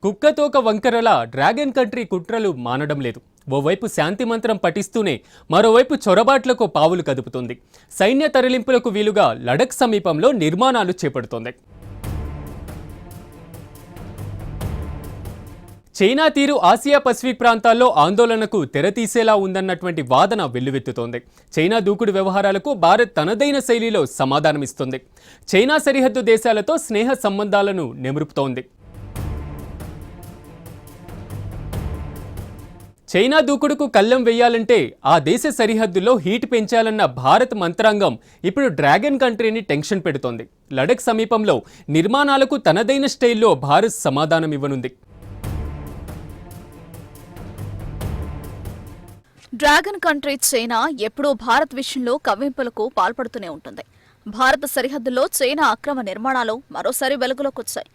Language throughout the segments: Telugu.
కుక్కతోక వంకరల డ్రాగన్ కంట్రీ కుట్రలు మానడం లేదు. ఓవైపు శాంతి మంత్రం పఠిస్తూనే మరోవైపు చొరబాట్లకు పావులు కదుపుతుంది. సైన్య తరలింపులకు వీలుగా లడఖ్ సమీపంలో నిర్మాణాలు చేపడుతోంది. చైనా తీరు ఆసియా పసిఫిక్ ప్రాంతాల్లో ఆందోళనకు తెరతీసేలా ఉందన్నటువంటి వాదన వెల్లువెత్తుతోంది. చైనా దూకుడు వ్యవహారాలకు భారత్ తనదైన శైలిలో సమాధానమిస్తుంది. చైనా సరిహద్దు దేశాలతో స్నేహ సంబంధాలను నెమురుపుతోంది. చైనా దూకుడుకు కళ్ళెం వేయాలంటే ఆ దేశ సరిహద్దుల్లో హీట్ పెంచాలన్న భారత్ మంత్రాంగం ఇప్పుడు డ్రాగన్ కంట్రీని టెన్షన్ పెడుతోంది. లడఖ్ సమీపంలో నిర్మాణాలకు తనదైన స్టైల్లో భారత్ సమాధానం ఇవ్వనుంది. డ్రాగన్ కంట్రీ చైనా ఎప్పుడూ భారత్ విషయంలో కవ్వింపులకు పాల్పడుతూనే ఉంటుంది. భారత సరిహద్దుల్లో చైనా అక్రమ నిర్మాణాలు మరోసారి వెలుగులోకొచ్చాయి.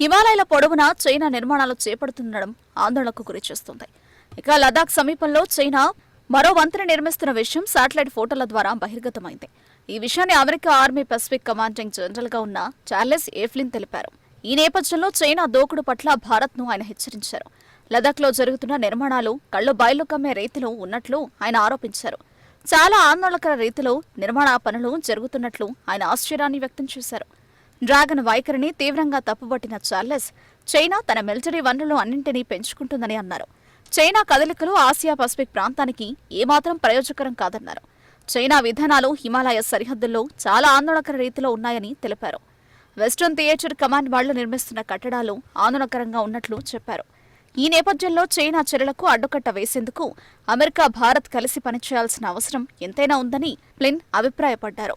హిమాలయాల పొడవునా చైనా నిర్మాణాలు చేపడుతుండడం ఆందోళనకు గురిచేస్తుంది. ఇక లదాఖ్ సమీపంలో చైనా మరో వంతెన నిర్మిస్తున్న విషయం శాటిలైట్ ఫోటోల ద్వారా బహిర్గతమైంది. ఈ విషయాన్ని America army Pacific commanding general గా ఉన్న చార్లెస్ ఏఫ్లిన్ తెలిపారు. ఈ నేపథ్యంలో చైనా దూకుడు పట్ల భారత్ను ఆయన హెచ్చరించారు. లదాఖ్లో జరుగుతున్న నిర్మాణాలు కళ్లు బయలు కమ్మే రీతిలో ఉన్నట్లు ఆయన ఆరోపించారు. చాలా ఆందోళనకర రీతిలో నిర్మాణ పనులు జరుగుతున్నట్లు ఆయన ఆశ్చర్యాన్ని వ్యక్తం చేశారు. డ్రాగన్ వైఖరిని తీవ్రంగా తప్పుబట్టిన చార్లెస్ చైనా తన మిలిటరీ వనరులు అన్నింటినీ పెంచుకుంటుందని అన్నారు. చైనా కదలికలు ఆసియా పసిఫిక్ ప్రాంతానికి ఏమాత్రం ప్రయోజకరం కాదన్నారు. చైనా విధానాలు హిమాలయ సరిహద్దుల్లో చాలా ఆందోళనకర రీతిలో ఉన్నాయని తెలిపారు. వెస్టర్న్ థియేటర్ కమాండ్ వాళ్లు నిర్మిస్తున్న కట్టడాలు ఆందోళనకరంగా ఉన్నట్లు చెప్పారు. ఈ నేపథ్యంలో చైనా చర్యలకు అడ్డుకట్ట వేసేందుకు అమెరికా, భారత్ కలిసి పనిచేయాల్సిన అవసరం ఎంతైనా ఉందని ఫ్లిన్ అభిప్రాయపడ్డారు.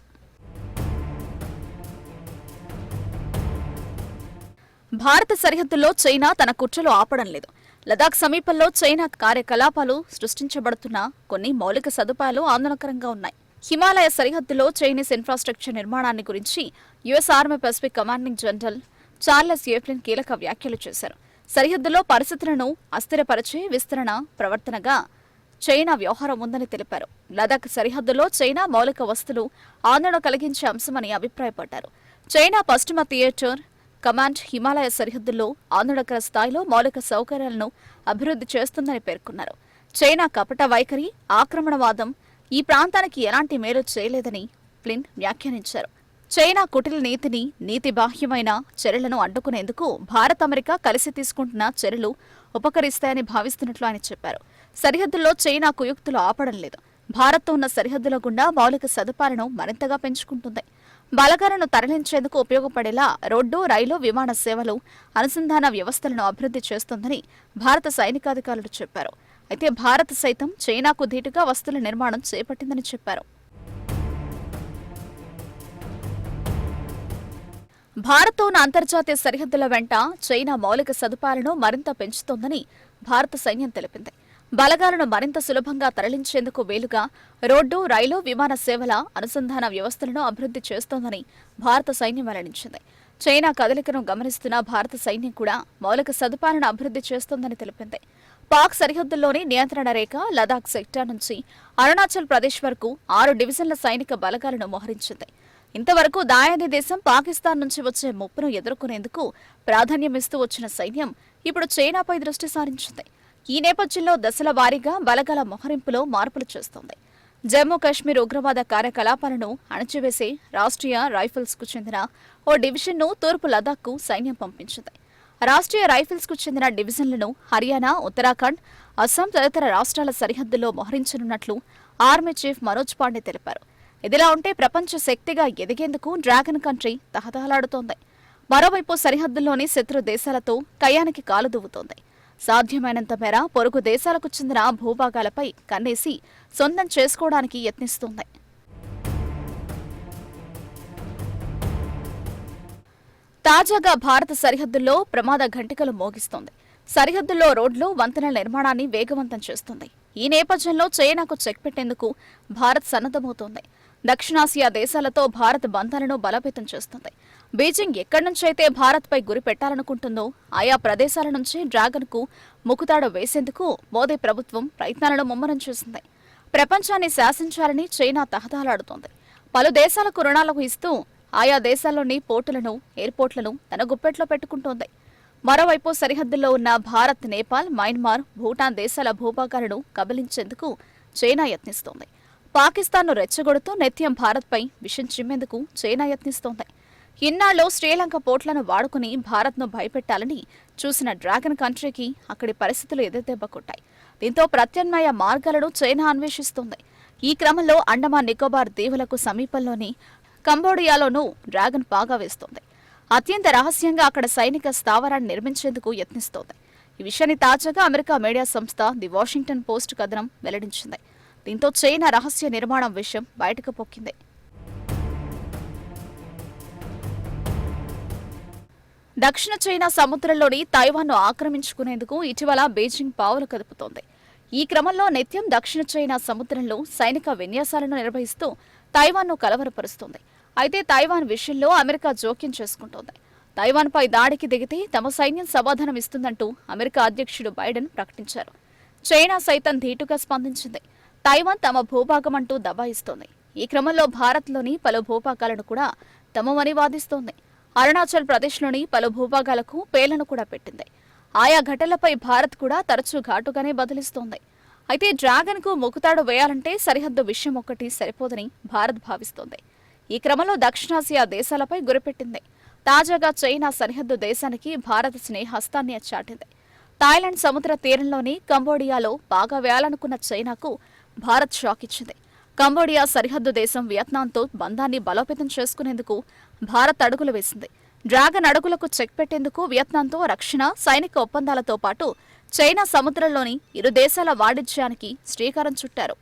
భారత సరిహద్దుల్లో చైనా తన కుట్రలు ఆపడం లేదు. లదాఖ్ సమీపంలో చైనా కార్యకలాపాలు సృష్టించబడుతున్న కొన్ని మౌలిక సదుపాయాలు ఆందోళనకరంగా ఉన్నాయి. హిమాలయ సరిహద్దులో చైనీస్ ఇన్ఫ్రాస్ట్రక్చర్ నిర్మాణాన్ని గురించి US army Pacific commanding general Charles A Flynn కీలక వ్యాఖ్యలు చేశారు. సరిహద్దులో పరిస్థితులను అస్థిరపరిచే విస్తరణ ప్రవర్తనగా చైనా వ్యవహారం ఉందని తెలిపారు. లదాఖ్ సరిహద్దులో చైనా మౌలిక వస్తువులు ఆందోళన కలిగించే అంశమని అభిప్రాయపడ్డారు. చైనా పశ్చిమ థియేటర్ కమాండ్ హిమాలయ సరిహద్దుల్లో ఆందోళనకర స్థాయిలో మౌలిక సౌకర్యాలను అభివృద్ధి చేస్తుందని పేర్కొన్నారు. చైనా కపట వైఖరి, ఆక్రమణవాదం ఈ ప్రాంతానికి ఎలాంటి మేలు చేయలేదని ఫ్లిన్ వ్యాఖ్యానించారు. చైనా కుటిల నీతిని, నీతిబాహ్యమైన చర్యలను అడ్డుకునేందుకు భారత్, అమెరికా కలిసి తీసుకుంటున్న చర్యలు ఉపకరిస్తాయని భావిస్తున్నట్లు ఆయన చెప్పారు. సరిహద్దుల్లో చైనా కుయుక్తులు ఆపడం లేదు. భారత్తో ఉన్న సరిహద్దుల గుండా మౌలిక సదుపాయాలను మరింతగా పెంచుకుంటుంది. బలగాలను తరలించేందుకు ఉపయోగపడేలా రోడ్డు, రైలు, విమాన సేవలు, అనుసంధాన వ్యవస్థలను అభివృద్ధి చేస్తోందని భారత సైనికాధికారులు చెప్పారు. అయితే భారత్ సైతం చైనాకు ధీటుగా వస్తువుల నిర్మాణం చేపట్టిందని చెప్పారు. భారత్తో ఉన్న అంతర్జాతీయ సరిహద్దుల వెంట చైనా మౌలిక సదుపాయాలను మరింత పెంచుతోందని భారత సైన్యం తెలిపింది. బలగాలను మరింత సులభంగా తరలించేందుకు వీలుగా రోడ్డు, రైలు, విమాన సేవల అనుసంధాన వ్యవస్థలను అభివృద్ధి చేస్తోందని భారత సైన్యం వెల్లడించింది. చైనా కదలికను గమనిస్తున్న భారత సైన్యం కూడా మౌలిక సదుపాయాలను అభివృద్ధి చేస్తోందని తెలిపింది. పాక్ సరిహద్దుల్లోని నియంత్రణ రేఖ, లదాఖ్ సెక్టార్ నుంచి అరుణాచల్ ప్రదేశ్ వరకు 6 డివిజన్ల సైనిక బలగాలను మోహరించింది. ఇంతవరకు దాయాది దేశం పాకిస్తాన్ నుంచి వచ్చే ముప్పును ఎదుర్కొనేందుకు ప్రాధాన్యమిస్తూ వచ్చిన సైన్యం ఇప్పుడు చైనాపై దృష్టి సారించింది. ఈ నేపథ్యంలో దశల వారీగా బలగాల మోహరింపులో మార్పులు చేస్తోంది. జమ్మూ కాశ్మీర్ ఉగ్రవాద కార్యకలాపాలను అణచివేసే రాష్ట్రీయ రైఫిల్స్ కు చెందిన ఓ డివిజన్ను తూర్పు లదాఖ్కు సైన్యం పంపించింది. రాష్ట్రీయ రైఫిల్స్ కు చెందిన డివిజన్లను హర్యానా, ఉత్తరాఖండ్, అస్సాం తదితర రాష్ట్రాల సరిహద్దుల్లో మోహరించనున్నట్లు ఆర్మీ చీఫ్ మనోజ్ పాండే తెలిపారు. ఇదిలా ఉంటే ప్రపంచ శక్తిగా ఎదిగేందుకు డ్రాగన్ కంట్రీ తహతహలాడుతోంది. మరోవైపు సరిహద్దుల్లోని శత్రు దేశాలతో కయ్యానికి కాలు దువ్వుతోంది. సాధ్యమైనంత మేర పొరుగు దేశాలకు చెందిన భూభాగాలపై కన్నేసి సొంతం చేసుకోవడానికి యత్నిస్తోంది. తాజాగా భారత సరిహద్దుల్లో ప్రమాద ఘంటికలు మోగిస్తోంది. సరిహద్దుల్లో రోడ్లు, వంతెనల నిర్మాణాన్ని వేగవంతం చేస్తుంది. ఈ నేపథ్యంలో చైనాకు చెక్ పెట్టేందుకు భారత్ సన్నద్ధమవుతోంది. దక్షిణాసియా దేశాలతో భారత్ బంధాలను బలోపేతం చేస్తుంది. బీజింగ్ ఎక్కడి నుంచైతే భారత్పై గురి పెట్టాలనుకుంటుందో ఆయా ప్రదేశాల నుంచి డ్రాగన్కు ముకుతాడు వేసేందుకు మోదీ ప్రభుత్వం ప్రయత్నాలను ముమ్మరం చేసింది. ప్రపంచాన్ని శాసించాలని చైనా తహతహలాడుతోంది. పలు దేశాలకు రుణాలకు ఇస్తూ ఆయా దేశాల్లోని పోర్టులను, ఎయిర్పోర్ట్లను తన గుప్పెట్లో పెట్టుకుంటోంది. మరోవైపు సరిహద్దుల్లో ఉన్న భారత్, నేపాల్, మయన్మార్, భూటాన్ దేశాల భూభాగాలను కబలించేందుకు చైనా యత్నిస్తోంది. పాకిస్తాన్ను రెచ్చగొడుతూ నిత్యం భారత్పై విషం చిమ్మేందుకు చైనా యత్నిస్తోంది. ఇన్నాళ్ళు శ్రీలంక పోర్ట్లను వాడుకుని భారత్ను భయపెట్టాలని చూసిన డ్రాగన్ కంట్రీకి అక్కడి పరిస్థితులు ఎదురుదెబ్బ కొట్టాయి. దీంతో ప్రత్యామ్నాయ మార్గాలను చైనా అన్వేషిస్తోంది. ఈ క్రమంలో అండమాన్ నికోబార్ దీవులకు సమీపంలోని కంబోడియాలోనూ డ్రాగన్ పాగా వేస్తోంది. అత్యంత రహస్యంగా అక్కడ సైనిక స్థావరాన్ని నిర్మించేందుకు యత్నిస్తోంది. ఈ విషయాన్ని తాజాగా అమెరికా మీడియా సంస్థ ది వాషింగ్టన్ పోస్ట్ కథనం వెల్లడించింది. దీంతో చైనా రహస్య నిర్మాణం విషయం బయటకు పొక్కింది. దక్షిణ చైనా సముద్రంలోని తైవాన్ను ఆక్రమించుకునేందుకు ఇటీవల బీజింగ్ పావులు కదుపుతోంది. ఈ క్రమంలో నిత్యం దక్షిణ చైనా సముద్రంలో సైనిక విన్యాసాలను నిర్వహిస్తూ తైవాన్ను కలవరపరుస్తోంది. అయితే తైవాన్ విషయంలో అమెరికా జోక్యం చేసుకుంటోంది. తైవాన్పై దాడికి దిగితే తమ సైన్యం సమాధానం ఇస్తుందంటూ అమెరికా అధ్యక్షుడు బైడెన్ ప్రకటించారు. చైనా సైతం ధీటుగా స్పందించింది. తైవాన్ తమ భూభాగమంటూ దబాయిస్తోంది. ఈ క్రమంలో భారత్లోని పలు భూభాగాలను కూడా తమవని వాదిస్తోంది. అరుణాచల్ ప్రదేశ్లోని పలు భూభాగాలకు పేలను కూడా పెట్టింది. ఆయా ఘటనలపై భారత్ కూడా తరచూ ఘాటుగానే బదిలిస్తోంది. అయితే డ్రాగన్కు ముకుతాడు వేయాలంటే సరిహద్దు విషయం ఒక్కటి సరిపోదని భారత్ భావిస్తోంది. ఈ క్రమంలో దక్షిణాసియా దేశాలపై గురిపెట్టింది. తాజాగా చైనా సరిహద్దు దేశానికి భారత స్నేహహస్తాన్ని చాటింది. థాయిలాండ్ సముద్ర తీరంలోని కంబోడియాలో పాగా వేయాలనుకున్న చైనాకు భారత్ షాక్ ఇచ్చింది. కంబోడియా సరిహద్దు దేశం వియత్నాంతో బంధాన్ని బలోపేతం చేసుకునేందుకు భారత్ అడుగులు వేసింది. డ్రాగన్ అడుగులకు చెక్ పెట్టేందుకు వియత్నాంతో రక్షణ, సైనిక ఒప్పందాలతో పాటు చైనా సముద్రంలోని ఇరు దేశాల వాణిజ్యానికి శ్రీకారం చుట్టారు.